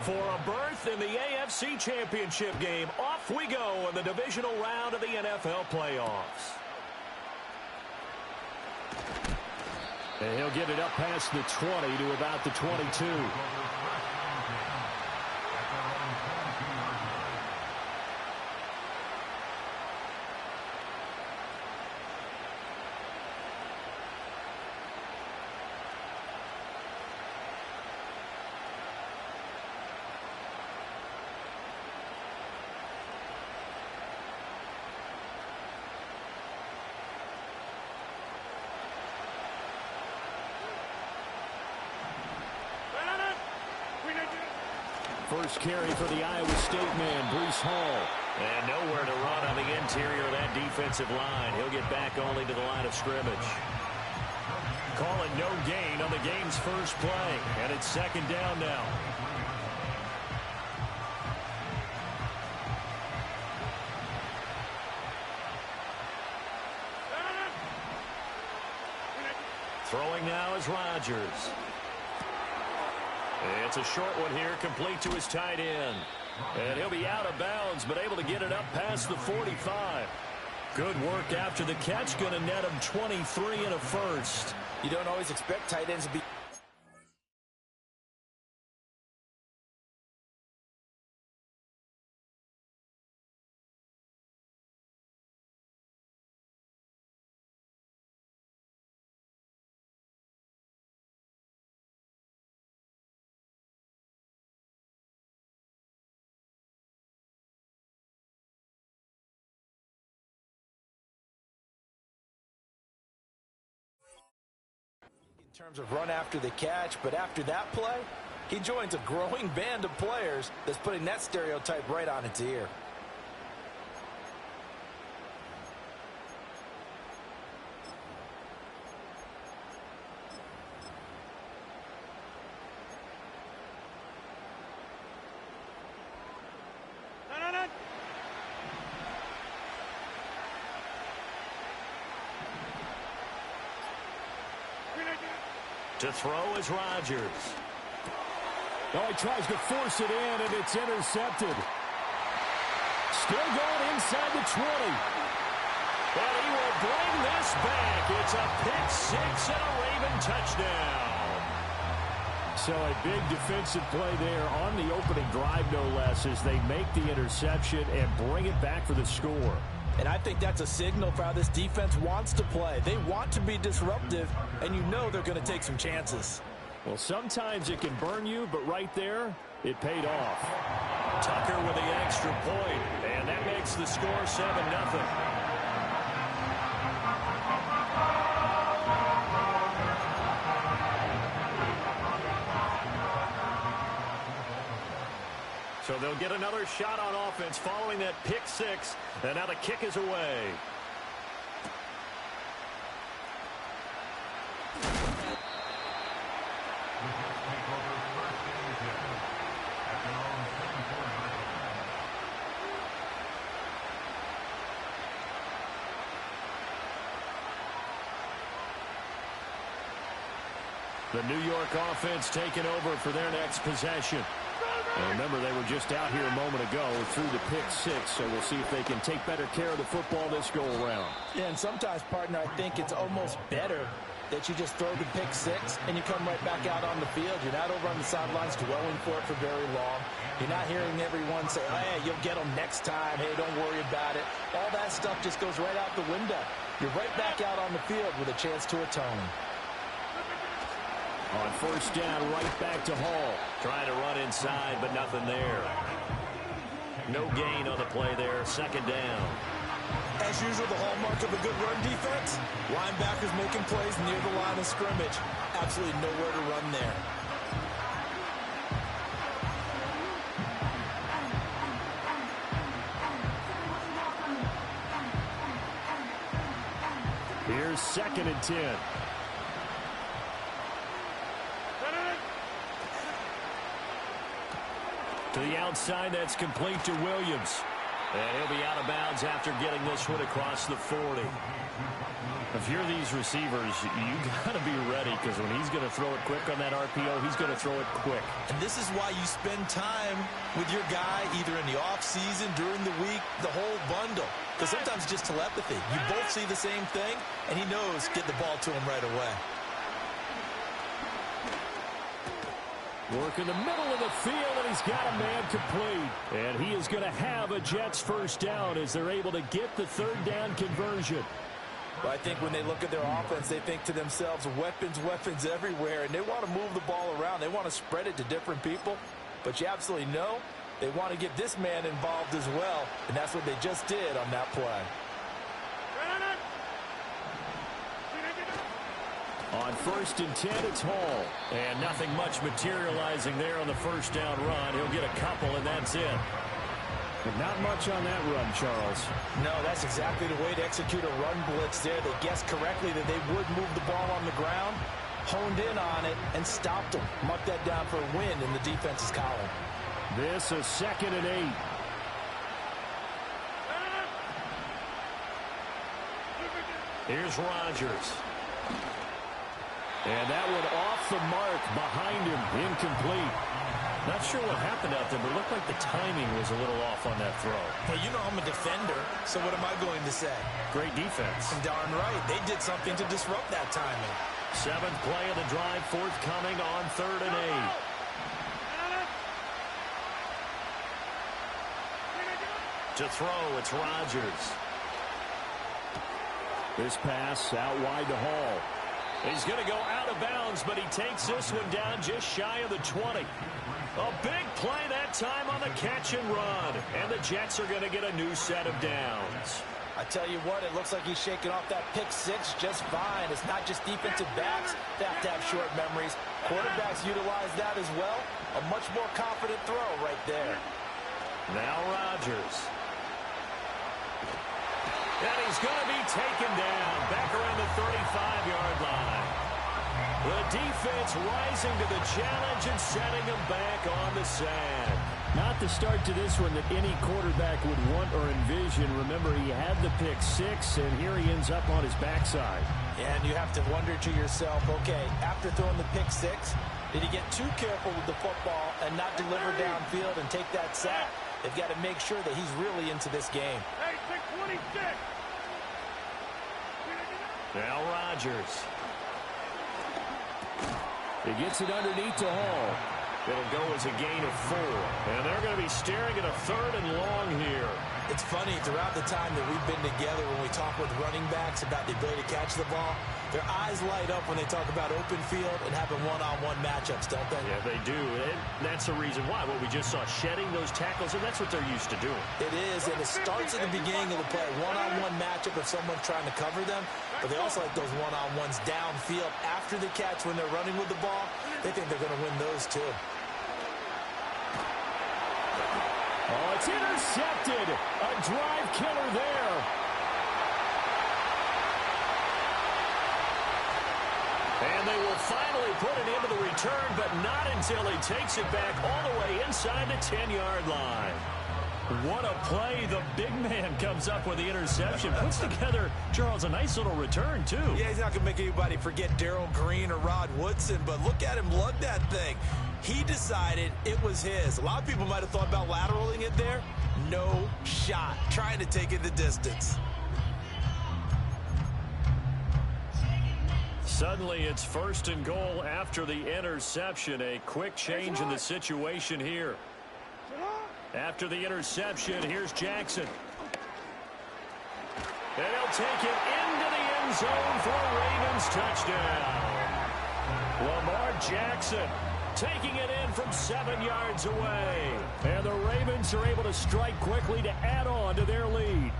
For a berth in the AFC Championship game, off we go in the divisional round of the NFL playoffs. And he'll get it up past the 20 to about the 22. First carry for the Iowa State man, Breece Hall. And nowhere to run on the interior of that defensive line. He'll get back only to the line of scrimmage. Call it no gain on the game's first play. And it's second down now. Throwing now is Rodgers. It's a short one here, complete to his tight end. And he'll be out of bounds, but able to get it up past the 45. Good work after the catch, going to net him 23 and a first. You don't always expect tight ends to be... in terms of run after the catch, but after that play, he joins a growing band of players that's putting that stereotype right on its ear. To throw is Rodgers. Oh, he tries to force it in, and it's intercepted. Still going inside the 20. And he will bring this back. It's a pick six and a Raven touchdown. So a big defensive play there on the opening drive, no less, as they make the interception and bring it back for the score. And I think that's a signal for how this defense wants to play. They want to be disruptive, and you know they're going to take some chances. Well, sometimes it can burn you, but right there, it paid off. Tucker with the extra point, and that makes the score 7-0. So they'll get another shot on offense following that pick six. And now the kick is away. The New York offense taking over for their next possession. And remember, they were just out here a moment ago through the pick six, so we'll see if they can take better care of the football this go-around. Yeah, and sometimes, partner, I think it's almost better that you just throw the pick six and you come right back out on the field. You're not over on the sidelines dwelling for it for very long. You're not hearing everyone say, hey, you'll get them next time. Hey, don't worry about it. All that stuff just goes right out the window. You're right back out on the field with a chance to atone. On first down, right back to Hall. Trying to run inside, but nothing there. No gain on the play there. Second down. As usual, the hallmark of a good run defense, linebackers making plays near the line of scrimmage. Absolutely nowhere to run there. Here's 2nd and 10. To the outside, that's complete to Williams. And he'll be out of bounds after getting this one across the 40. If you're these receivers, you got to be ready, because when he's going to throw it quick on that RPO, he's going to throw it quick. And this is why you spend time with your guy either in the offseason, during the week, the whole bundle. Because sometimes it's just telepathy. You both see the same thing, and he knows get the ball to him right away. Work in the middle of the field, and he's got a man complete. And he is going to have a Jets first down as they're able to get the third down conversion. But I think when they look at their offense, they think to themselves, weapons, weapons everywhere, and they want to move the ball around. They want to spread it to different people. But you absolutely know they want to get this man involved as well, and that's what they just did on that play. On 1st and 10, it's Hall. And nothing much materializing there on the first down run. He'll get a couple, and that's it. But not much on that run, Charles. No, that's exactly the way to execute a run blitz there. They guessed correctly that they would move the ball on the ground, honed in on it, and stopped them. Mark that down for a win in the defense's column. This is 2nd and 8. Here's Rodgers. And that one off the mark behind him, incomplete. Not sure what happened out there, but it looked like the timing was a little off on that throw. Well, you know I'm a defender, so what am I going to say? Great defense. And darn right, they did something to disrupt that timing. 7th play of the drive, forthcoming on 3rd and 8. To throw, it's Rodgers. This pass out wide to Hall. He's going to go out of bounds, but he takes this one down just shy of the 20. A big play that time on the catch and run. And the Jets are going to get a new set of downs. I tell you what, it looks like he's shaking off that pick six just fine. It's not just defensive backs that have to have short memories. Quarterbacks utilize that as well. A much more confident throw right there. Now Rodgers. And he's going to be taken down back around the 35-yard line. The defense rising to the challenge and setting him back on the sand. Not the start to this one that any quarterback would want or envision. Remember, he had the pick six, and here he ends up on his backside. And you have to wonder to yourself, okay, after throwing the pick six, did he get too careful with the football and not deliver downfield and take that sack? They've got to make sure that he's really into this game. Hey, 626. Now Rodgers. He gets it underneath to Hall. It'll go as a gain of 4. And they're going to be staring at a 3rd and long here. It's funny, throughout the time that we've been together, when we talk with running backs about the ability to catch the ball, their eyes light up when they talk about open field and having one-on-one matchups, don't they? Yeah, they do. And that's the reason why. What we just saw, shedding those tackles, and that's what they're used to doing. It is, and it starts at the beginning of the play. One-on-one matchup if someone's trying to cover them, but they also like those one-on-ones downfield after the catch when they're running with the ball. They think they're going to win those too. Oh, it's intercepted. A drive killer there. And they will finally put it into the return, but not until he takes it back all the way inside the 10-yard line. What a play. The big man comes up with the interception. Puts together, Charles, a nice little return, too. Yeah, he's not going to make anybody forget Darryl Green or Rod Woodson, but look at him lug that thing. He decided it was his. A lot of people might have thought about lateraling it there. No shot. Trying to take it the distance. Suddenly, it's 1st and goal after the interception. A quick change in the situation here. After the interception, here's Jackson. And he'll take it into the end zone for a Ravens touchdown. Lamar Jackson taking it in from 7 yards away. And the Ravens are able to strike quickly to add on to their lead.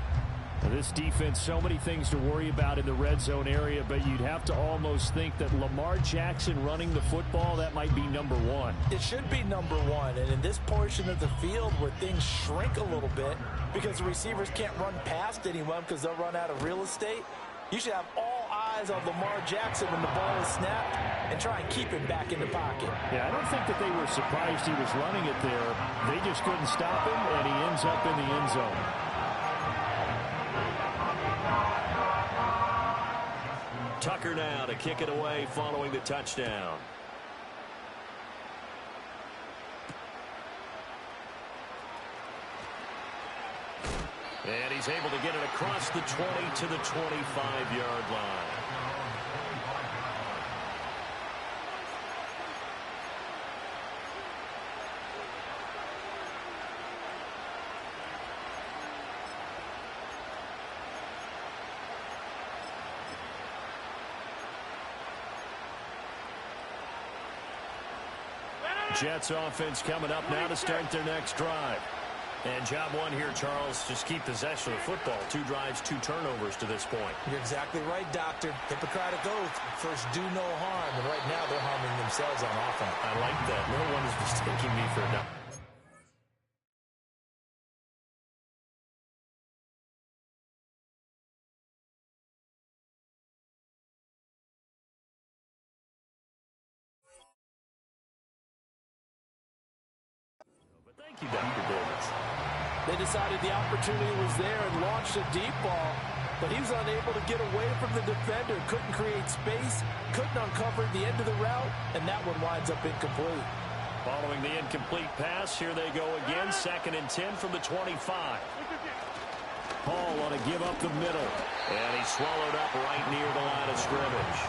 Now, this defense, so many things to worry about in the red zone area, but you'd have to almost think that Lamar Jackson running the football, that might be number one. It should be number one, and in this portion of the field where things shrink a little bit because the receivers can't run past anyone because they'll run out of real estate, You should have all eyes on Lamar Jackson when the ball is snapped and try and keep him back in the pocket. Yeah, I don't think that they were surprised he was running it there. They just couldn't stop him, and he ends up in the end zone. Tucker now to kick it away following the touchdown. And he's able to get it across the 20 to the 25-yard line. Jets offense coming up now to start their next drive. And job one here, Charles, just keep possession of the football. 2 drives, 2 turnovers to this point. You're exactly right, Doctor. Hippocratic oath. First, do no harm. And right now, they're harming themselves on offense. I like that. No one is mistaking me for a doctor. Thank you, Dr. Davis. They decided the opportunity was there and launched a deep ball, but he was unable to get away from the defender, couldn't create space, couldn't uncover the end of the route, and that one winds up incomplete. Following the incomplete pass, here they go again, 2nd and 10 from the 25. Hall on to give up the middle. And he's swallowed up right near the line of scrimmage.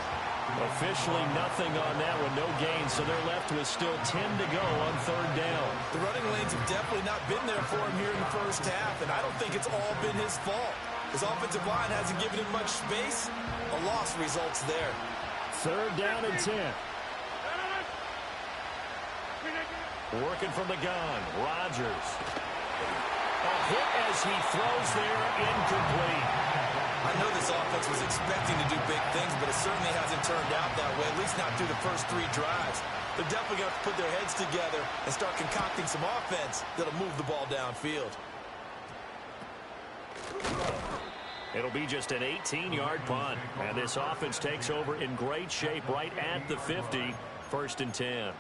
Officially nothing on that one, no gain, so they're left with still 10 to go on 3rd down. The running lanes have definitely not been there for him here in the first half, and I don't think it's all been his fault. His offensive line hasn't given him much space. A loss results there. 3rd down and 10. Working from the gun, Rodgers. A hit as he throws there, incomplete. I know this offense was expecting to do big things, but it certainly hasn't turned out that way, at least not through the first 3 drives. They're definitely going to put their heads together and start concocting some offense that'll move the ball downfield. It'll be just an 18-yard punt, and this offense takes over in great shape right at the 50, 1st and 10.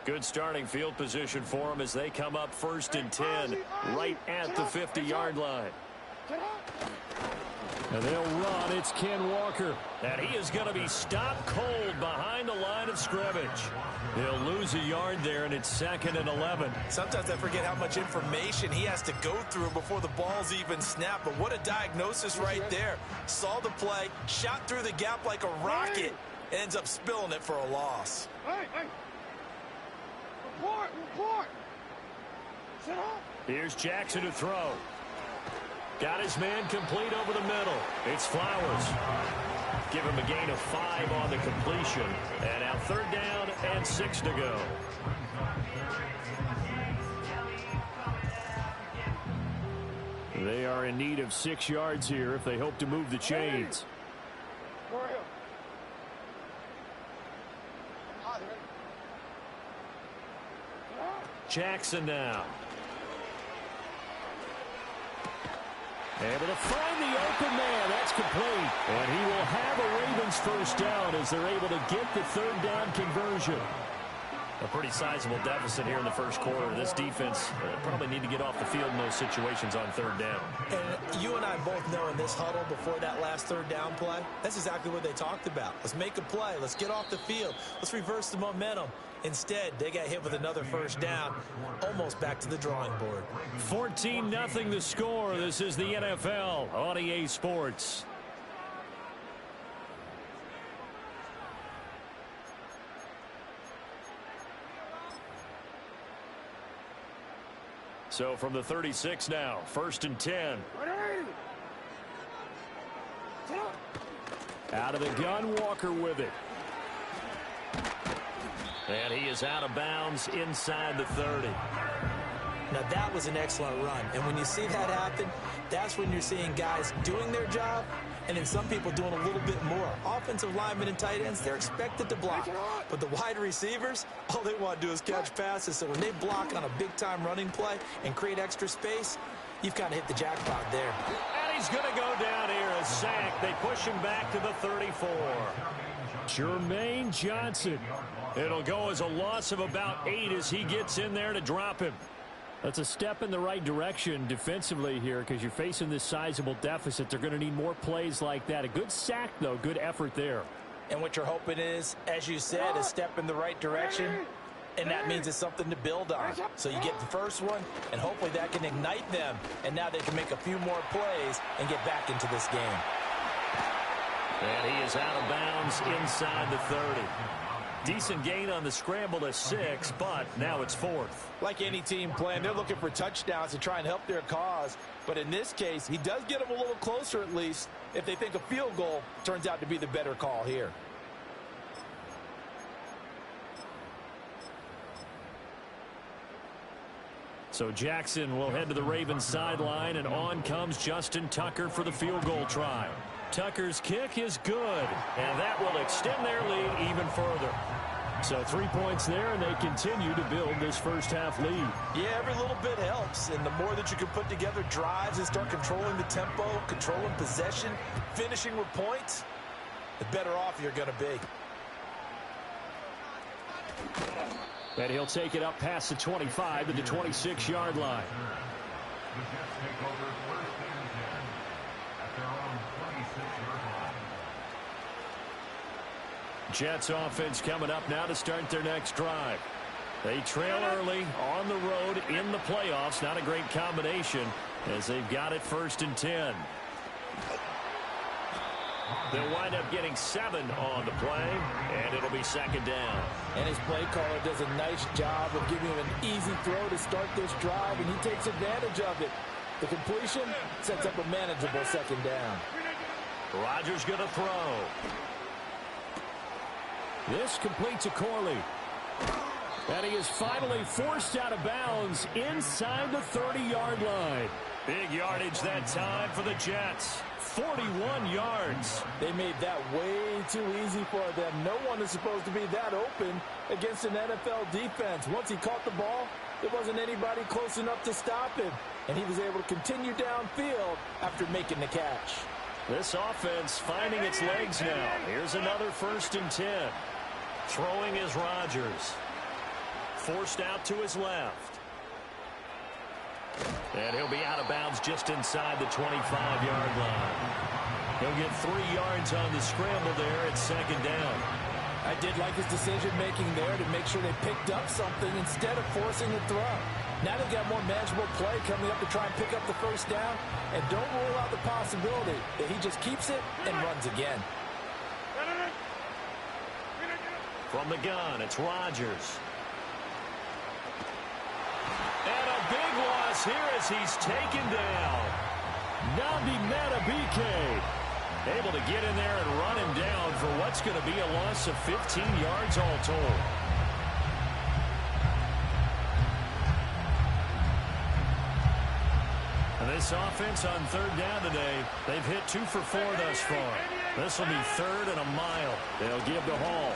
Good starting field position for them as they come up 1st and 10 right at the 50-yard line. And they'll run. It's Ken Walker. And he is going to be stopped cold behind the line of scrimmage. He'll lose a yard there, and it's 2nd and 11. Sometimes I forget how much information he has to go through before the ball's even snapped. But what a diagnosis right there. Saw the play, shot through the gap like a rocket, ends up spilling it for a loss. Report. Sit up. Here's Jackson to throw. Got his man complete over the middle. It's Flowers. Give him a gain of 5 on the completion. And now 3rd down and 6 to go. They are in need of 6 yards here if they hope to move the chains. Jackson now. Able to find the open man. That's complete. And he will have a Ravens 1st down as they're able to get the 3rd down conversion. A pretty sizable deficit here in the first quarter. This defense probably need to get off the field in those situations on 3rd down. And you and I both know in this huddle before that last 3rd down play, that's exactly what they talked about. Let's make a play. Let's get off the field. Let's reverse the momentum. Instead, they got hit with another 1st down, almost back to the drawing board. 14-0 the score. This is the NFL on EA Sports. So from the 36 now, 1st and 10. Out of the gun, Walker with it. And he is out of bounds inside the 30. Now, that was an excellent run. And when you see that happen, that's when you're seeing guys doing their job and then some people doing a little bit more. Offensive linemen and tight ends, they're expected to block. But the wide receivers, all they want to do is catch passes. So when they block on a big-time running play and create extra space, you've kind of hit the jackpot there. And he's going to go down here, a sack. They push him back to the 34. Jermaine Johnson. It'll go as a loss of about 8 as he gets in there to drop him. That's a step in the right direction defensively here because you're facing this sizable deficit. They're going to need more plays like that. A good sack, though. Good effort there. And what you're hoping is, as you said, a step in the right direction. And that means it's something to build on. So you get the first one, and hopefully that can ignite them. And now they can make a few more plays and get back into this game. And he is out of bounds inside the 30. Decent gain on the scramble to 6, but now it's 4th. Like any team playing, they're looking for touchdowns to try and help their cause. But in this case, he does get them a little closer at least if they think a field goal turns out to be the better call here. So Jackson will head to the Ravens sideline, and on comes Justin Tucker for the field goal try. Tucker's kick is good, and that will extend their lead even further. So 3 points there, and they continue to build this first half lead. Yeah, every little bit helps, and the more that you can put together drives and start controlling the tempo, controlling possession, finishing with points, the better off you're going to be. And he'll take it up past the 25 to the 26-yard line. Jets offense coming up now to start their next drive. They trail early on the road in the playoffs. Not a great combination as they've got it 1st and 10. They'll wind up getting 7 on the play, and it'll be 2nd down. And his play caller does a nice job of giving him an easy throw to start this drive, and he takes advantage of it. The completion sets up a manageable 2nd down. Rodgers going to throw. This completes a Corley. And he is finally forced out of bounds inside the 30-yard line. Big yardage that time for the Jets. 41 yards. They made that way too easy for them. No one is supposed to be that open against an NFL defense. Once he caught the ball, there wasn't anybody close enough to stop him. And he was able to continue downfield after making the catch. This offense finding its legs now. Here's another 1st and 10. Throwing is Rodgers. Forced out to his left. And he'll be out of bounds just inside the 25-yard line. He'll get 3 yards on the scramble there at 2nd down. I did like his decision-making there to make sure they picked up something instead of forcing the throw. Now they've got more manageable play coming up to try and pick up the 1st down. And don't rule out the possibility that he just keeps it and runs again. From the gun, it's Rodgers. And a big loss here as he's taken down. Nnamdi Madubuike able to get in there and run him down for what's going to be a loss of 15 yards all told. And this offense on 3rd down today, they've hit 2 for 4 thus far. This will be 3rd and a mile. They'll give to Hall.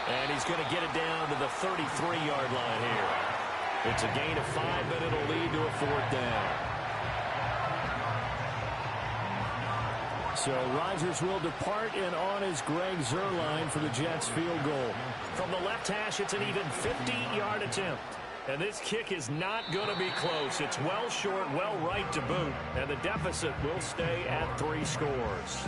And he's going to get it down to the 33-yard line here. It's a gain of 5, but it'll lead to a 4th down. So Rodgers will depart, and on is Greg Zuerlein for the Jets field goal. From the left hash, it's an even 50-yard attempt. And this kick is not going to be close. It's well short, well right to boot. And the deficit will stay at 3 scores.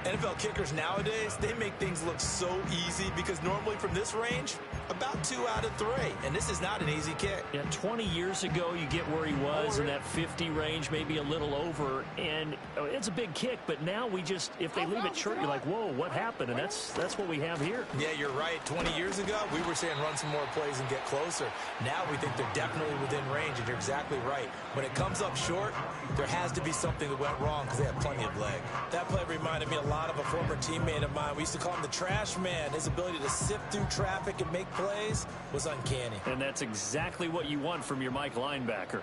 NFL kickers nowadays, they make things look so easy because normally from this range, about 2 out of 3. And this is not an easy kick. Yeah, 20 years ago, you get where he was in that 50 range, maybe a little over. And it's a big kick, but now we just, if they leave it short, you're like, whoa, what happened? And that's what we have here. Yeah, you're right. 20 years ago, we were saying run some more plays and get closer. Now we think they're definitely within range, and you're exactly right. When it comes up short, there has to be something that went wrong because they have plenty of leg. That play reminded me a lot lot of a former teammate of mine. We used to call him the trash man. His ability to sift through traffic and make plays was uncanny. And that's exactly what you want from your Mike linebacker.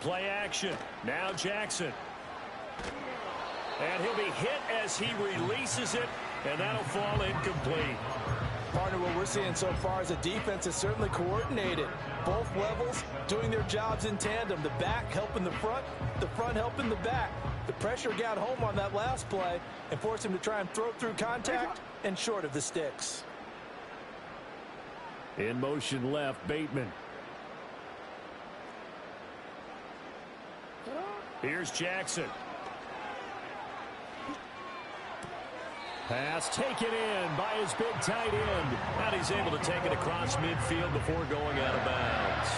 Play action. Now Jackson. And he'll be hit as he releases it, and that'll fall incomplete. Partner, what we're seeing so far is the defense is certainly coordinated. Both levels doing their jobs in tandem. The back helping the front helping the back. The pressure got home on that last play and forced him to try and throw through contact and short of the sticks. In motion left, Bateman. Here's Jackson. Pass taken in by his big tight end. And he's able to take it across midfield before going out of bounds.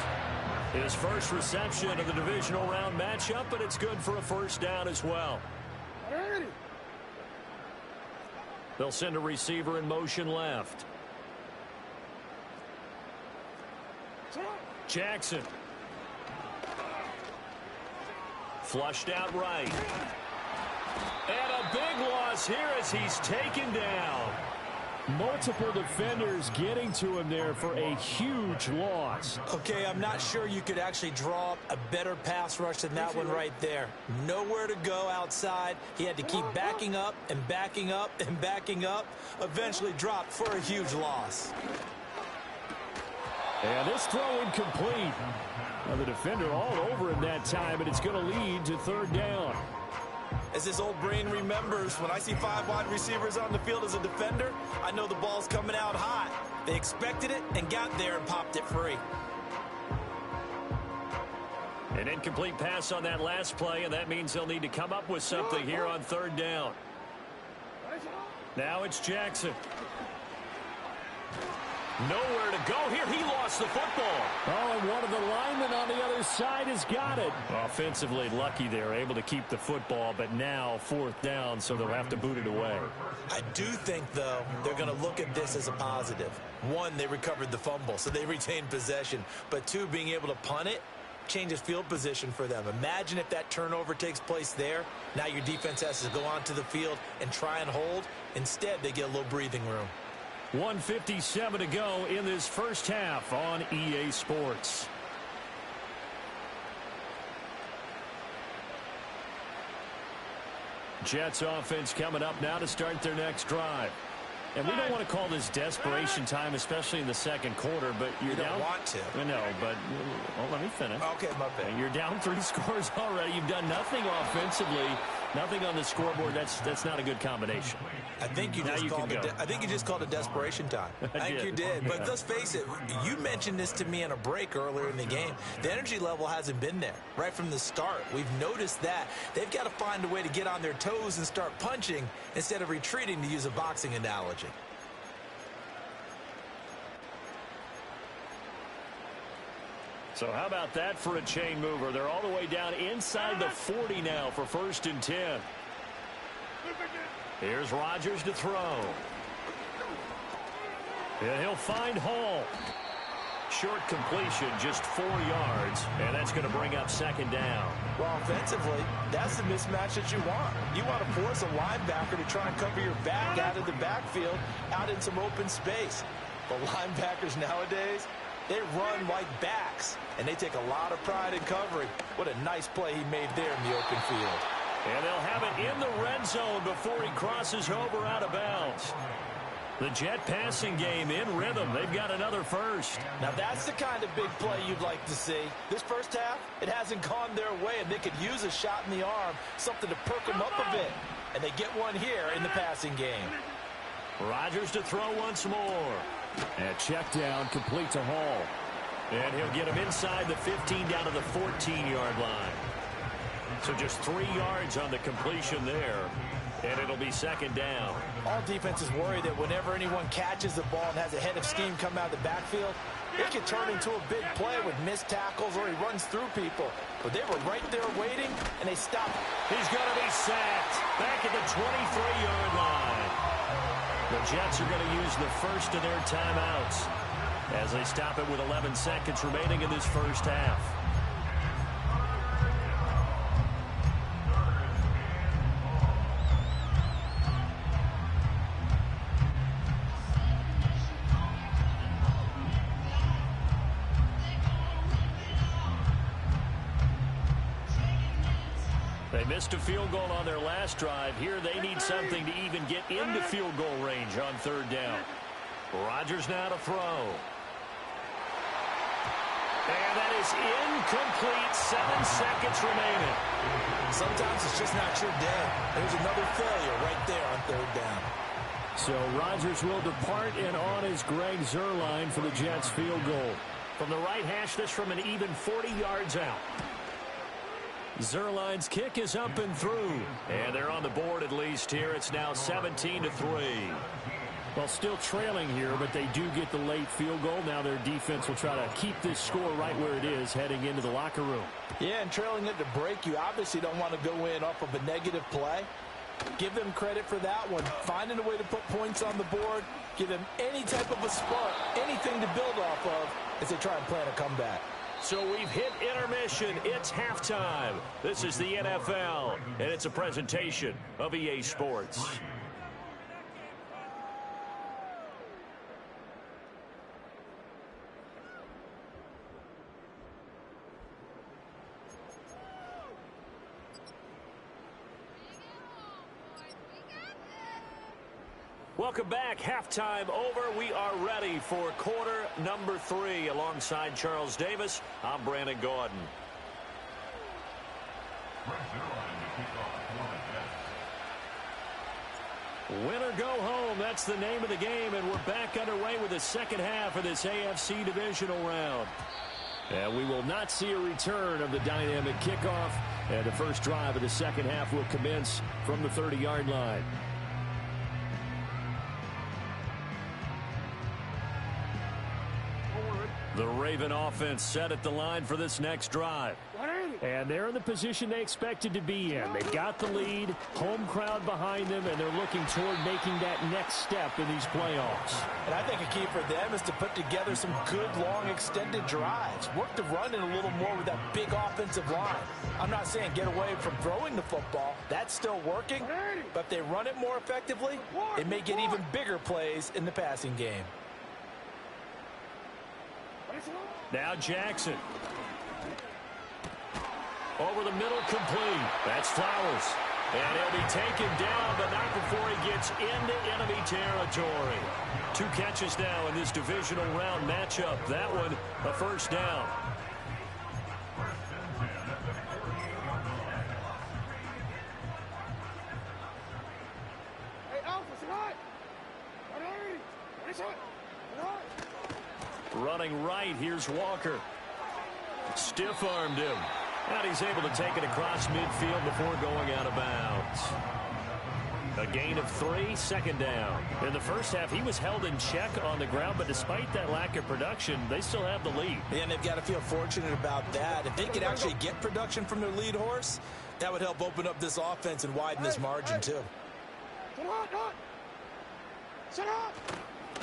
His first reception of the divisional round matchup, but it's good for a first down as well. They'll send a receiver in motion left. Jackson. Flushed out right. And a big loss here as he's taken down. Multiple defenders getting to him there for a huge loss. Okay, I'm not sure you could actually draw up a better pass rush than that one right there. Nowhere to go outside. He had to keep backing up and backing up and backing up. Eventually dropped for a huge loss. And this throw incomplete. Now the defender all over him that time, and it's going to lead to third down. As this old brain remembers, when I see 5 wide receivers on the field as a defender, I know the ball's coming out hot. They expected it and got there and popped it free. An incomplete pass on that last play, and that means they'll need to come up with something here on third down. Now it's Jackson. Nowhere to go here. He lost the football. Oh, and one of the linemen on the other side has got it. Offensively lucky they're able to keep the football, but now fourth down, so they'll have to boot it away. I do think, though, they're going to look at this as a positive. One, they recovered the fumble, so they retained possession. But two, being able to punt it changes field position for them. Imagine if that turnover takes place there. Now your defense has to go onto the field and try and hold. Instead, they get a little breathing room. 1:57 to go in this first half on EA Sports. Jets offense coming up now to start their next drive. And we don't want to call this desperation time, especially in the second quarter, but you're down. You don't want to. I know, but let me finish. Okay, my bad. You're down 3 scores already. You've done nothing offensively, nothing on the scoreboard. That's not a good combination. I think you just called it desperation time. I think you did. But let's face it, you mentioned this to me in a break earlier in the game. The energy level hasn't been there right from the start. We've noticed that. They've got to find a way to get on their toes and start punching instead of retreating, to use a boxing analogy. So how about that for a chain mover? They're all the way down inside the 40 now for 1st and 10. Here's Rodgers to throw. And he'll find Hall. Short completion, just 4 yards, and that's going to bring up second down. Well, offensively, that's the mismatch that you want. You want to force a linebacker to try and cover your back out of the backfield, out in some open space. But linebackers nowadays, they run like backs, and they take a lot of pride in covering. What a nice play he made there in the open field. And they'll have it in the red zone before he crosses over out of bounds. The Jet passing game in rhythm. They've got another first. Now that's the kind of big play you'd like to see. This first half, it hasn't gone their way, and they could use a shot in the arm, something to perk them up a bit. And they get one here in the passing game. Rodgers to throw once more. And check down, complete to Hall. And he'll get him inside the 15 down to the 14-yard line. So just 3 yards on the completion there. And it'll be second down. All defenses worry that whenever anyone catches the ball and has a head of steam come out of the backfield, it could turn into a big play with missed tackles or he runs through people. But they were right there waiting, and they stopped. He's going to be sacked back at the 23-yard line. The Jets are going to use the first of their timeouts as they stop it with 11 seconds remaining in this first half. They missed a field goal on their last drive. Here they need something to even get into field goal range on third down. Rodgers now to throw. And that is incomplete. 7 seconds remaining. Sometimes it's just not your day. There's another failure right there on third down. So Rodgers will depart, and on is Greg Zuerlein for the Jets field goal. From the right hash, this from an even 40 yards out. Zuerlein's kick is up and through. And they're on the board at least here. It's now 17-3. Well, still trailing here, but they do get the late field goal. Now their defense will try to keep this score right where it is heading into the locker room. Yeah, and trailing it to break, you obviously don't want to go in off of a negative play. Give them credit for that one. Finding a way to put points on the board. Give them any type of a spark, anything to build off of as they try and plan a comeback. So we've hit intermission. It's halftime. This is the NFL, and it's a presentation of EA Sports. Welcome back. Halftime over. We are ready for quarter number 3. Alongside Charles Davis, I'm Brandon Gaudin. Win or go home, that's the name of the game, and we're back underway with the second half of this AFC Divisional round. And we will not see a return of the dynamic kickoff, and the first drive of the second half will commence from the 30-yard line. The Raven offense set at the line for this next drive. And they're in the position they expected to be in. They've got the lead, home crowd behind them, and they're looking toward making that next step in these playoffs. And I think a key for them is to put together some good, long, extended drives. Work the run in a little more with that big offensive line. I'm not saying get away from throwing the football. That's still working. But if they run it more effectively, it may get even bigger plays in the passing game. Now Jackson. Over the middle, complete. That's Flowers. And he'll be taken down, but not before he gets into enemy territory. 2 catches now in this divisional round matchup. That one, a first down. Hey, Alpha, sit hot. Running right, here's Walker. Stiff-armed him. And he's able to take it across midfield before going out of bounds. A gain of 3, second down. In the first half, he was held in check on the ground, but despite that lack of production, they still have the lead. And they've got to feel fortunate about that. If they could actually get production from their lead horse, that would help open up this offense and widen this margin, too.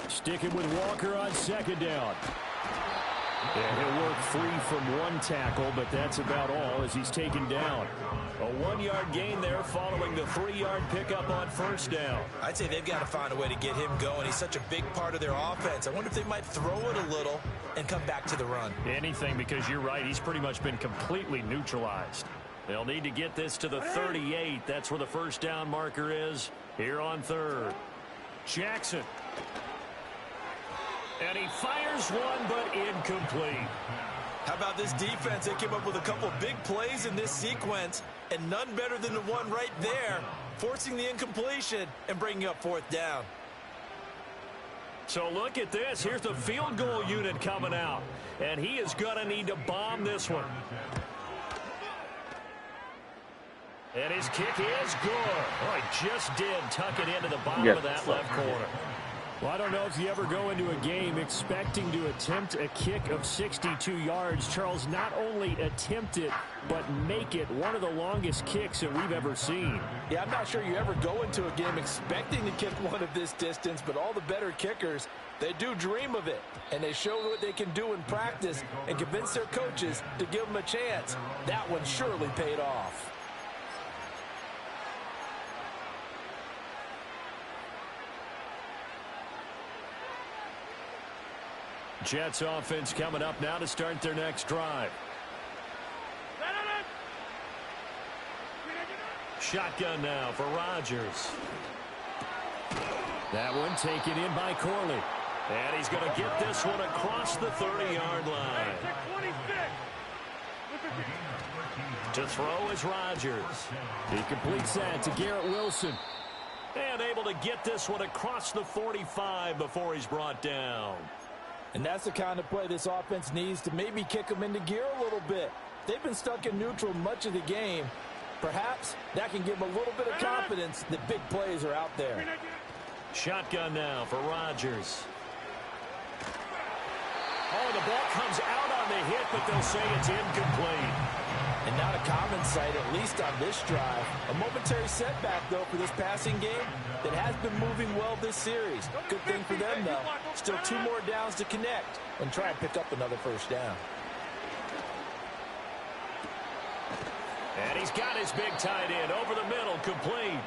Sticking with Walker on second down. And he'll work free from 1 tackle, but that's about all as he's taken down. A 1-yard gain there following the 3-yard pickup on first down. I'd say they've got to find a way to get him going. He's such a big part of their offense. I wonder if they might throw it a little and come back to the run. Anything, because you're right. He's pretty much been completely neutralized. They'll need to get this to the 38. That's where the first down marker is here on third. Jackson. And he fires one, but incomplete. How about this defense? They came up with a couple of big plays in this sequence, and none better than the one right there, forcing the incompletion and bringing up fourth down. So look at this. Here's the field goal unit coming out, and he is going to need to bomb this one. And his kick is good. Oh, he just did tuck it into the bottom of that left corner. Well, I don't know if you ever go into a game expecting to attempt a kick of 62 yards. Charles, not only attempt it, but make it one of the longest kicks that we've ever seen. Yeah, I'm not sure you ever go into a game expecting to kick one of this distance, but all the better kickers, they do dream of it. And they show what they can do in practice and convince their coaches to give them a chance. That one surely paid off. Jets offense coming up now to start their next drive. Shotgun now for Rodgers. That one taken in by Corley. And he's going to get this one across the 30-yard line. To throw is Rodgers. He completes that to Garrett Wilson. And able to get this one across the 45 before he's brought down. And that's the kind of play this offense needs to maybe kick them into gear a little bit. They've been stuck in neutral much of the game. Perhaps that can give them a little bit of confidence that big plays are out there. Shotgun now for Rodgers. Oh, the ball comes out on the hit, but they'll say it's incomplete. And not a common sight, at least on this drive. A momentary setback, though, for this passing game that has been moving well this series. Good thing for them, though. Still 2 more downs to connect and try and pick up another first down. And he's got his big tight end over the middle, complete.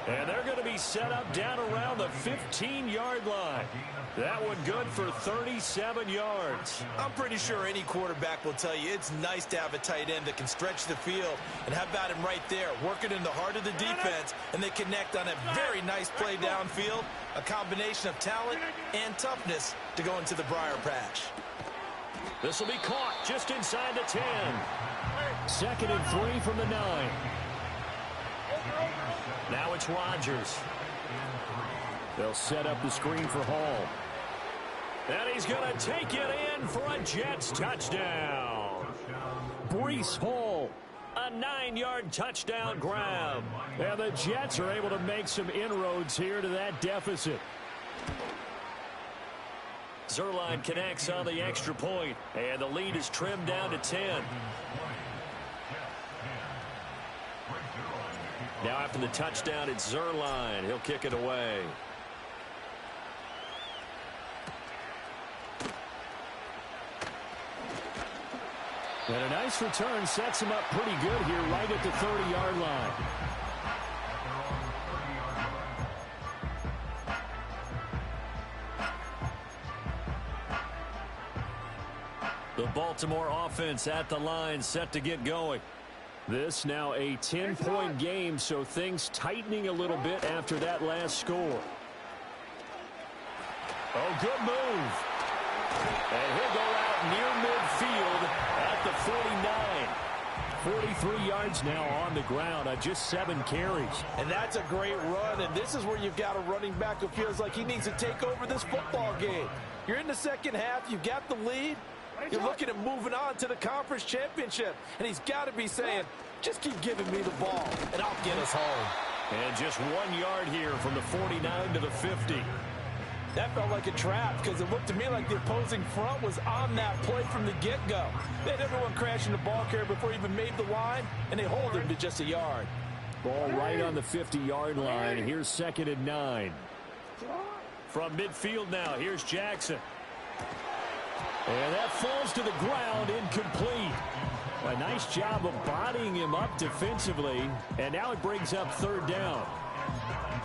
And they're going to be set up down around the 15-yard line. That one good for 37 yards. I'm pretty sure any quarterback will tell you it's nice to have a tight end that can stretch the field. And how about him right there, working in the heart of the defense, and they connect on a very nice play downfield, a combination of talent and toughness to go into the briar patch. This will be caught just inside the 10. 2nd and 3 from the 9. Now it's Rodgers. They'll set up the screen for Hall. And he's going to take it in for a Jets touchdown. Breece Hall. A 9-yard touchdown grab. And the Jets are able to make some inroads here to that deficit. Zuerlein connects on the extra point, and the lead is trimmed down to 10. Now after the touchdown, it's Zuerlein. He'll kick it away. And a nice return sets him up pretty good here right at the 30-yard line. The Baltimore offense at the line, set to get going. This now a 10-point game, so things tightening a little bit after that last score. Oh, good move. And he'll go out near midfield at the 49. 43 yards now on the ground on just 7 carries. And that's a great run, and this is where you've got a running back who feels like he needs to take over this football game. You're in the second half, you've got the lead. You're looking at moving on to the conference championship, and he's got to be saying, just keep giving me the ball, and I'll get us home. And just 1 yard here from the 49 to the 50. That felt like a trap because it looked to me like the opposing front was on that play from the get-go. They had everyone crashing the ball carrier before he even made the line, and they hold him to just a yard. Ball right on the 50-yard line. Here's 2nd and 9. From midfield now, here's Jackson. And that falls to the ground, incomplete. A nice job of bodying him up defensively, and now it brings up 3rd down.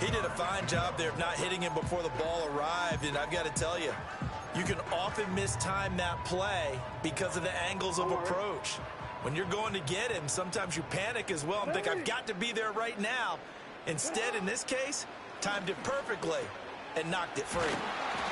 He did a fine job there of not hitting him before the ball arrived, and I've got to tell you, you can often mistime that play because of the angles of approach. When you're going to get him, sometimes you panic as well and think, I've got to be there right now. Instead, in this case, timed it perfectly and knocked it free.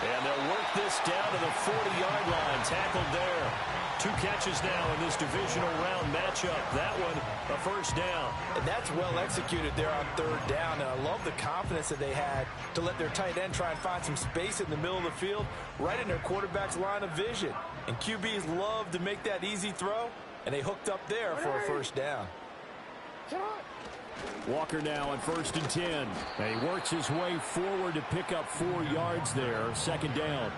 And they'll work this down to the 40-yard line. Tackled there. 2 catches now in this divisional round matchup. That one, a first down. And that's well executed there on 3rd down. And I love the confidence that they had to let their tight end try and find some space in the middle of the field, right in their quarterback's line of vision. And QBs love to make that easy throw, and they hooked up there for a first down. Walker now on 1st and 10. And he works his way forward to pick up 4 yards there. 2nd down.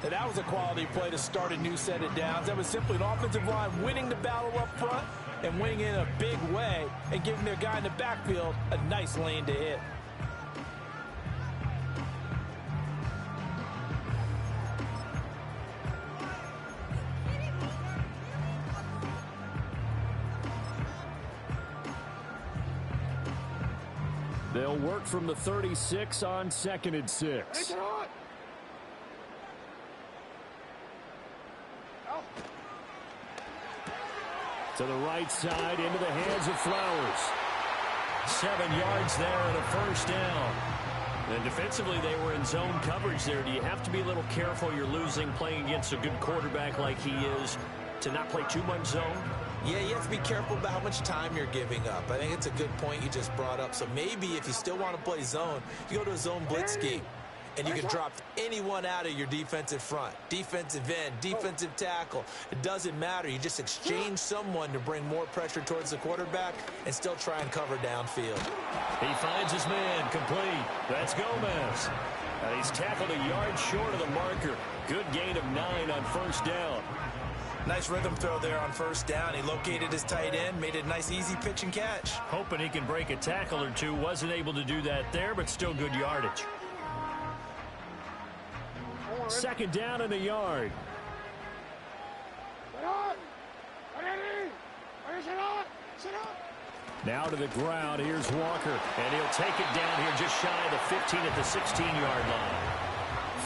And that was a quality play to start a new set of downs. That was simply an offensive line winning the battle up front and winning in a big way and giving their guy in the backfield a nice lane to hit. They'll work from the 36 on 2nd and 6. To the right side, into the hands of Flowers. 7 yards there and a first down. And defensively, they were in zone coverage there. Do you have to be a little careful? You're losing playing against a good quarterback like he is to not play too much zone? Yeah, you have to be careful about how much time you're giving up. I think it's a good point you just brought up. So maybe if you still want to play zone, you go to a zone blitz scheme. And you can drop anyone out of your defensive front. Defensive end, defensive tackle. It doesn't matter. You just exchange someone to bring more pressure towards the quarterback and still try and cover downfield. He finds his man complete. That's Gomez. And he's tackled a yard short of the marker. Good gain of 9 on first down. Nice rhythm throw there on first down. He located his tight end, made it a nice easy pitch and catch. Hoping he can break a tackle or two. Wasn't able to do that there, but still good yardage. Second down in the yard. Now to the ground. Here's Walker. And he'll take it down here just shy of the 15 at the 16-yard line.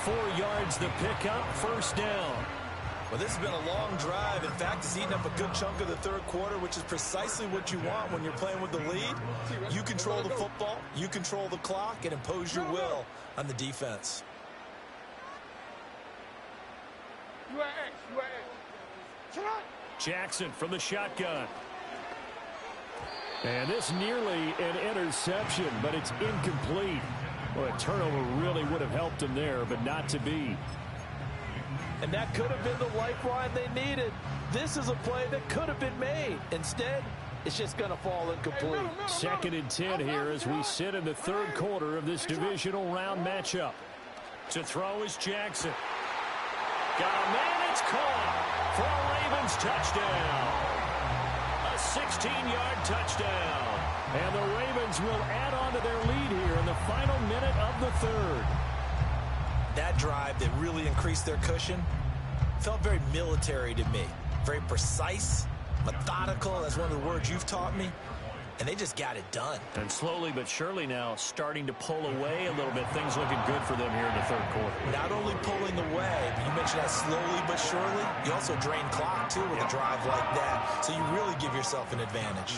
4 yards the pickup. First down. Well, this has been a long drive. In fact, it's eaten up a good chunk of the third quarter, which is precisely what you want when you're playing with the lead. You control the football, you control the clock, and impose your will on the defense. Jackson from the shotgun. And this nearly an interception, but it's incomplete. Well, a turnover really would have helped him there, but not to be. And that could have been the lifeline they needed. This is a play that could have been made. Instead, it's just going to fall incomplete. Second and 10 here as we sit in the third quarter of this divisional round matchup. To throw is Jackson. Got a man, it's caught for a Ravens touchdown. A 16-yard touchdown. And the Ravens will add on to their lead here in the final minute of the third. That drive that really increased their cushion felt very military to me. Very precise, methodical. That's one of the words you've taught me. And they just got it done. And slowly but surely now starting to pull away a little bit. Things looking good for them here in the third quarter. Not only pulling away, but you mentioned that slowly but surely. You also drain clock, too, with a drive like that. So you really give yourself an advantage.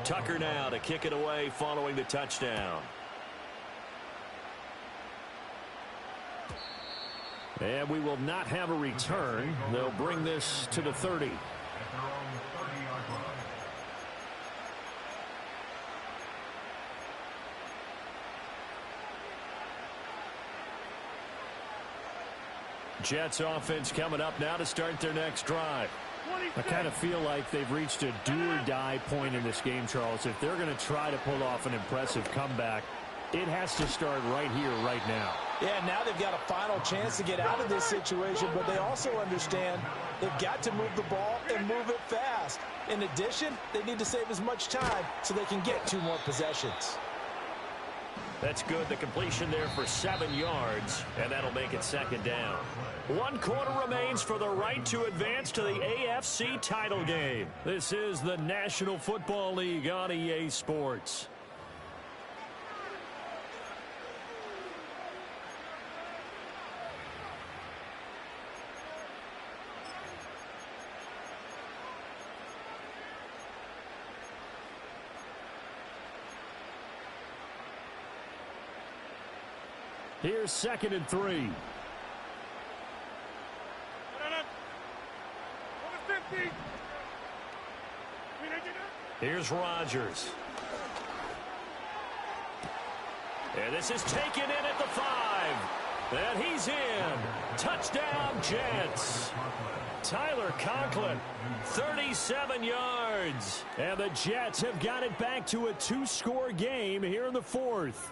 Tucker now to kick it away following the touchdown. And we will not have a return. They'll bring this to the 30. Jets offense coming up now to start their next drive. I kind of feel like they've reached a do-or-die point in this game, Charles. If they're going to try to pull off an impressive comeback, it has to start right here, right now. Yeah, now they've got a final chance to get out of this situation, but they also understand they've got to move the ball and move it fast. In addition, they need to save as much time so they can get 2 more possessions. That's good. The completion there for 7 yards, and that'll make it second down. 1 quarter remains for the right to advance to the AFC title game. This is the National Football League on EA Sports. Here's second and 3. Here's Rodgers. And this is taken in at the 5. And he's in. Touchdown, Jets. Tyler Conklin, 37 yards. And the Jets have got it back to a 2-score game here in the 4th.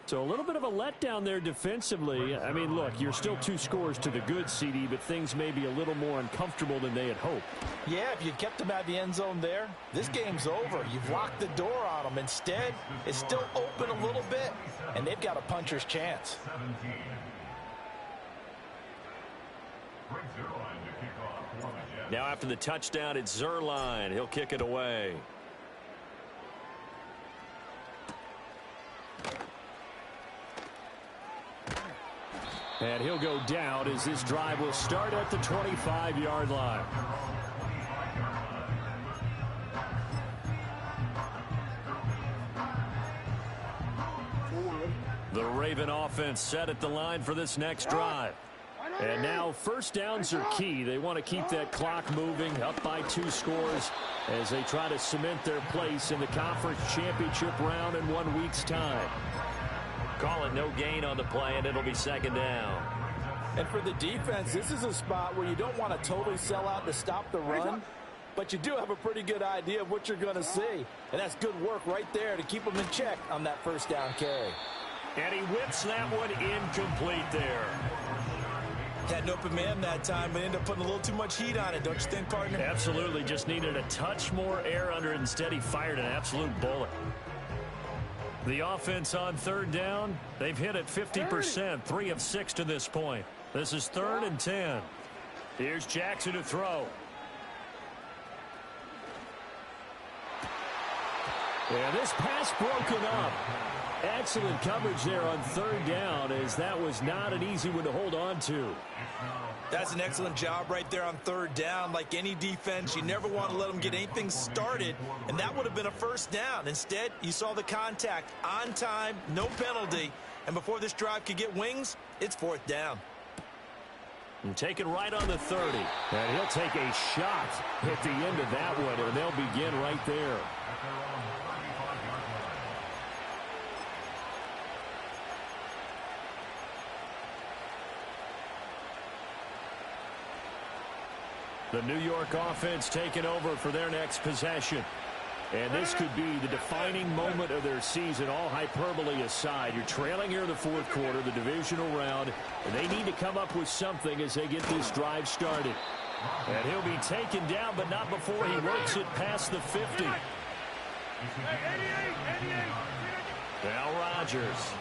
So a little bit of a letdown there defensively. I mean, look, you're still 2 scores to the good, CD, but things may be a little more uncomfortable than they had hoped. Yeah, if you'd kept them out of the end zone there, this game's over. You've locked the door on them. Instead, it's still open a little bit, and they've got a puncher's chance. Now after the touchdown, it's Zerline. He'll kick it away. And he'll go down as this drive will start at the 25-yard line. The Raven offense set at the line for this next drive. And now first downs are key. They want to keep that clock moving, up by 2 scores as they try to cement their place in the conference championship round in 1 week's time. Call it no gain on the play, and it'll be second down. And for the defense, this is a spot where you don't want to totally sell out to stop the run, but you do have a pretty good idea of what you're going to see. And that's good work right there to keep them in check on that first down carry. And he whips that one incomplete there. Had an open man that time, but ended up putting a little too much heat on it, don't you think, partner? Absolutely. Just needed a touch more air under it. Instead, he fired an absolute bullet. The offense on third down, they've hit it 50%, 3 of 6 to this point. This is 3rd and 10. Here's Jackson to throw. And this pass broken up. Excellent coverage there on third down, as that was not an easy one to hold on to. That's an excellent job right there on third down. Like any defense, you never want to let them get anything started, and that would have been a first down. Instead, you saw the contact on time, no penalty, and before this drive could get wings, it's 4th down. And taken right on the 30. And he'll take a shot at the end of that one, and they'll begin right there. The New York offense taking over for their next possession. And this could be the defining moment of their season, all hyperbole aside. You're trailing here in the 4th quarter, the divisional round, and they need to come up with something as they get this drive started. And he'll be taken down, but not before he works it past the 50. Now Rodgers.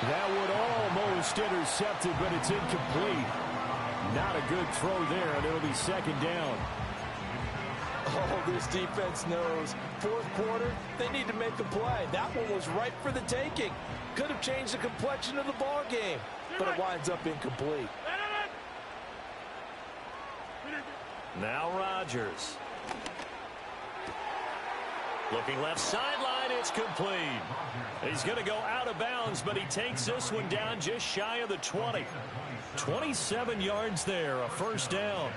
That would almost intercept it, but it's incomplete. Not a good throw there, and it'll be second down. Oh, this defense knows. 4th quarter, they need to make a play. That one was ripe for the taking. Could have changed the complexion of the ball game, but it winds up incomplete. Now Rodgers. Looking left sideline, it's complete. He's going to go out of bounds, but he takes this one down just shy of the 20. 27 yards there, a first down.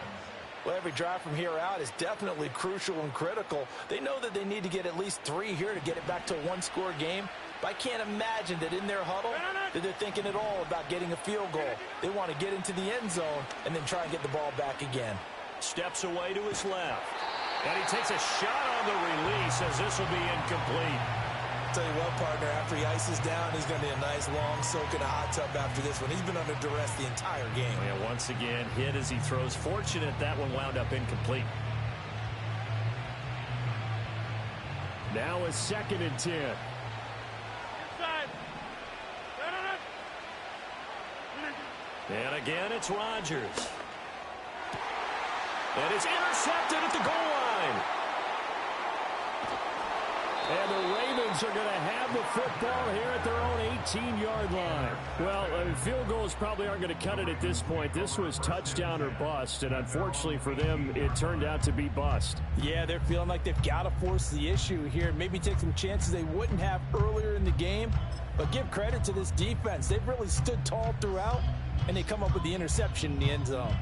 Well, every drive from here out is definitely crucial and critical. They know that they need to get at least 3 here to get it back to a 1-score game. But I can't imagine that in their huddle that they're thinking at all about getting a field goal. They want to get into the end zone and then try and get the ball back again. Steps away to his left. And he takes a shot on the release as this will be incomplete. Tell you what, partner, after he ices down, he's going to be a nice long soak in a hot tub after this one. He's been under duress the entire game. Yeah, once again, hit as he throws. Fortunate that one wound up incomplete. Now a 2nd and 10. And again, it's Rodgers. And it's intercepted at the goal line. And the Ravens are going to have the football here at their own 18-yard line. Well, field goals probably aren't going to cut it at this point. This was touchdown or bust, and unfortunately for them, it turned out to be bust. Yeah, they're feeling like they've got to force the issue here, maybe take some chances they wouldn't have earlier in the game. But give credit to this defense. They've really stood tall throughout, and they come up with the interception in the end zone.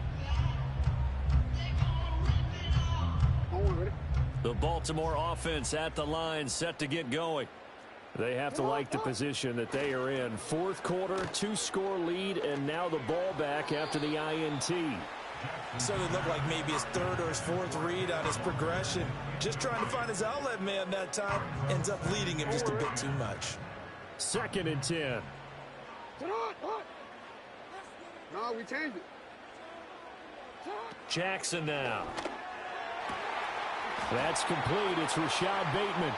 The Baltimore offense at the line, set to get going. They have to like the position that they are in. 4th quarter, 2-score lead, and now the ball back after the INT. So it looked like maybe his 3rd or his 4th read on his progression. Just trying to find his outlet man that time. Ends up leading him just a bit too much. 2nd and 10. No, we changed it. Jackson now. That's complete. It's Rashad Bateman.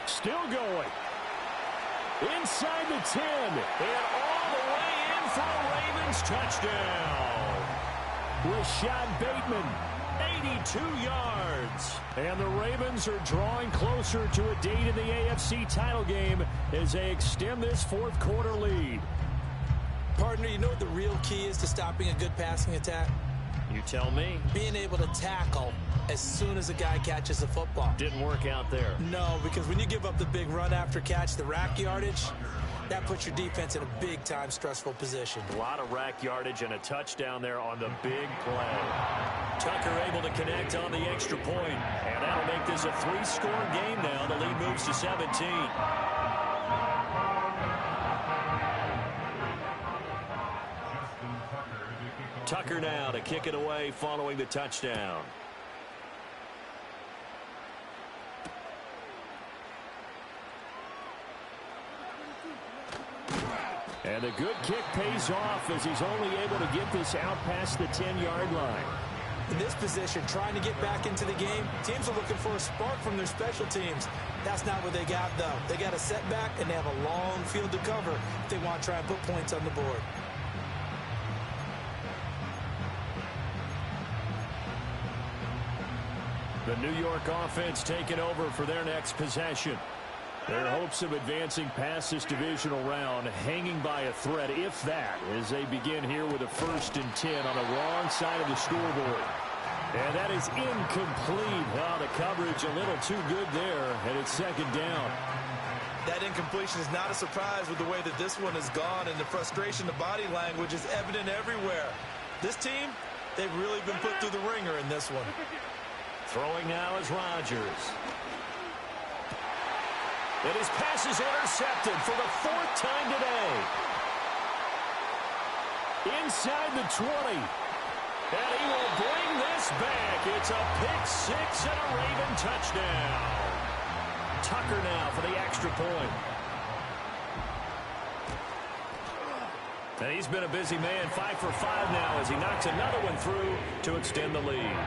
Still going. Inside the 10. And all the way in for a Ravens touchdown. Rashad Bateman, 82 yards. And the Ravens are drawing closer to a date in the AFC title game as they extend this 4th quarter lead. Partner, you know what the real key is to stopping a good passing attack? You tell me. Being able to tackle as soon as a guy catches the football. Didn't work out there. No, because when you give up the big run after catch, the rack yardage, that puts your defense in a big-time stressful position. A lot of rack yardage and a touchdown there on the big play. Tucker able to connect on the extra point. And that'll make this a 3-score game now. The lead moves to 17. Tucker now to kick it away following the touchdown. And the good kick pays off as he's only able to get this out past the 10-yard line. In this position, trying to get back into the game, teams are looking for a spark from their special teams. That's not what they got, though. They got a setback, and they have a long field to cover if they want to try and put points on the board. The New York offense taking over for their next possession. Their hopes of advancing past this divisional round hanging by a thread, if that, as they begin here with a 1st and 10 on the wrong side of the scoreboard. And that is incomplete. Oh, the coverage a little too good there, and it's 2nd down. That incompletion is not a surprise with the way that this one has gone, and the frustration, the body language is evident everywhere. This team, they've really been put through the ringer in this one. Throwing now is Rodgers. And his pass is intercepted for the 4th time today. Inside the 20. And he will bring this back. It's a pick-6 and a Raven touchdown. Tucker now for the extra point. And he's been a busy man, 5 for 5 now as he knocks another one through to extend the lead.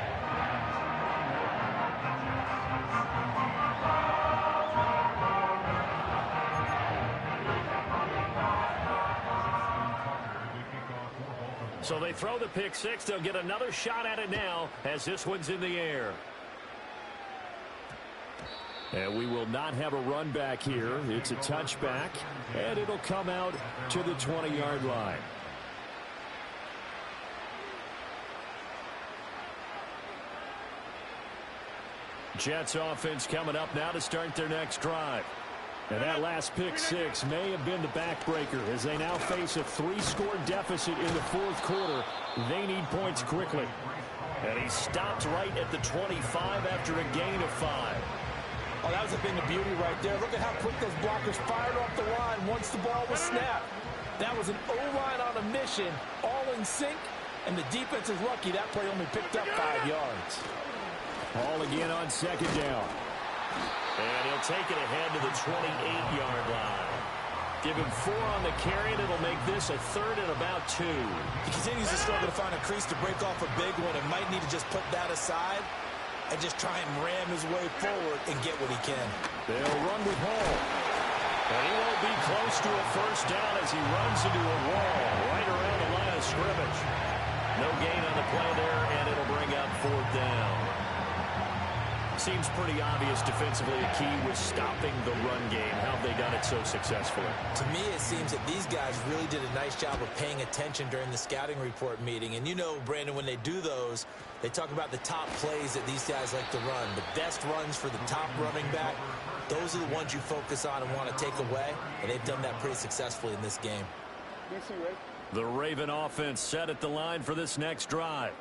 So they throw the pick-6. They'll get another shot at it now as this one's in the air. And we will not have a run back here. It's a touchback, and it'll come out to the 20-yard line. Jets offense coming up now to start their next drive. And that last pick-6 may have been the backbreaker as they now face a 3-score deficit in the 4th quarter. They need points quickly. And he stopped right at the 25 after a gain of 5. Oh, that was a thing of beauty right there. Look at how quick those blockers fired off the line once the ball was snapped. That was an O-line on a mission, all in sync, and the defense is lucky that play only picked up 5 yards. Ball again on 2nd down. And he'll take it ahead to the 28-yard line. Give him 4 on the carry, and it'll make this a 3rd and about 2. He continues to struggle to find a crease to break off a big one and might need to just put that aside and just try and ram his way forward and get what he can. They'll run with Hall. And he won't be close to a 1st down as he runs into a wall right around the line of scrimmage. No gain on the play there, and it'll bring up 4th down. Seems pretty obvious defensively a key was stopping the run game. How have they done it so successfully? To me, it seems that these guys really did a nice job of paying attention during the scouting report meeting. And you know, Brandon, when they do those, they talk about the top plays that these guys like to run. The best runs for the top running back, those are the ones you focus on and want to take away. And they've done that pretty successfully in this game. The Raven offense set at the line for this next drive.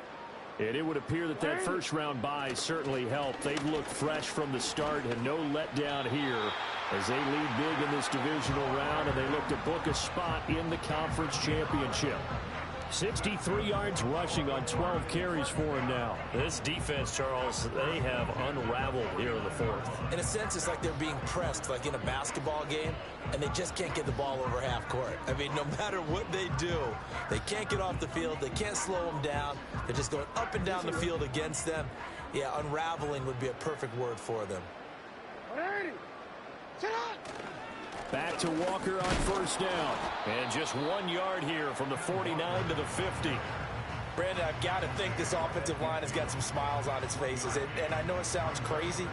And it would appear that that 1st-round bye certainly helped. They've looked fresh from the start and no letdown here as they lead big in this divisional round, and they look to book a spot in the conference championship. 63 yards rushing on 12 carries for him now. This defense, Charles, they have unraveled here in the 4th. In a sense, it's like they're being pressed, like in a basketball game, and they just can't get the ball over half court. I mean, no matter what they do, they can't get off the field. They can't slow them down. They're just going up and down the field against them. Yeah, unraveling would be a perfect word for them. Back to Walker on 1st down. And just 1 yard here from the 49 to the 50. Brandon, I've got to think this offensive line has got some smiles on its faces. And I know it sounds crazy,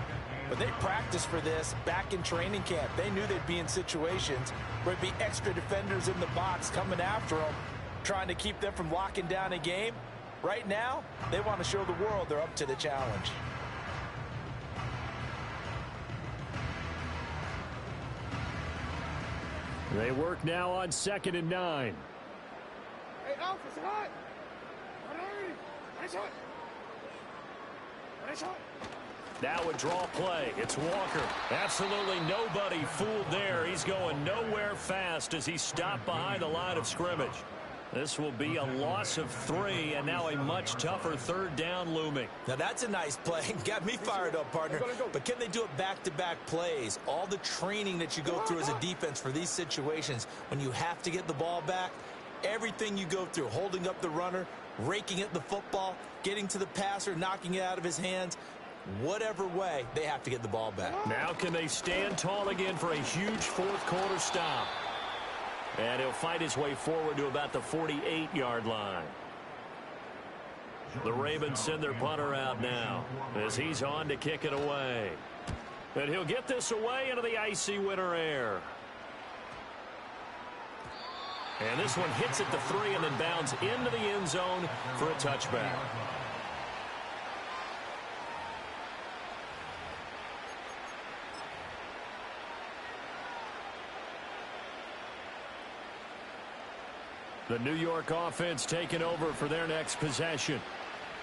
but they practiced for this back in training camp. They knew they'd be in situations where there'd be extra defenders in the box coming after them, trying to keep them from locking down a game. Right now, they want to show the world they're up to the challenge. They work now on 2nd and 9. Hey, Alf, it's hot. Nice shot. Nice shot. Now a draw play. It's Walker. Absolutely nobody fooled there. He's going nowhere fast as he stopped behind the line of scrimmage. This will be a loss of 3, and now a much tougher 3rd down looming. Now that's a nice play. Got me fired up, partner. But can they do it back-to-back plays? All the training that you go through as a defense for these situations, when you have to get the ball back, everything you go through, holding up the runner, raking at the football, getting to the passer, knocking it out of his hands, whatever way, they have to get the ball back. Now can they stand tall again for a huge 4th quarter stop? And he'll fight his way forward to about the 48-yard line. The Ravens send their punter out now as he's on to kick it away. And he'll get this away into the icy winter air. And this one hits at the 3 and then bounds into the end zone for a touchback. The New York offense taking over for their next possession.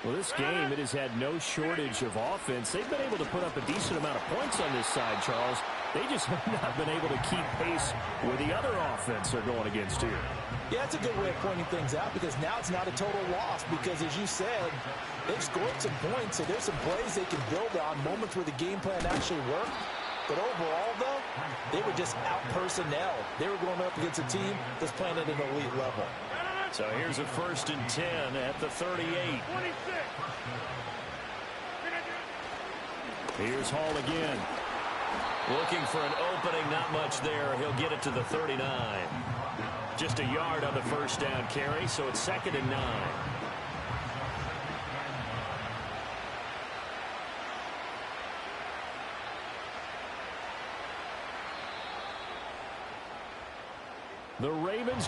Well, this game, it has had no shortage of offense. They've been able to put up a decent amount of points on this side, Charles. They just have not been able to keep pace with the other offense they're going against here. Yeah, that's a good way of pointing things out because now it's not a total loss because, as you said, they've scored some points, so there's some plays they can build on, moments where the game plan actually worked. But overall, though, they were just out-personnel. They were going up against a team that's playing at an elite level. So here's a 1st and 10 at the 38. Here's Hall again. Looking for an opening, not much there. He'll get it to the 39. Just a yard on the 1st down carry, so it's 2nd and 9. The Ravens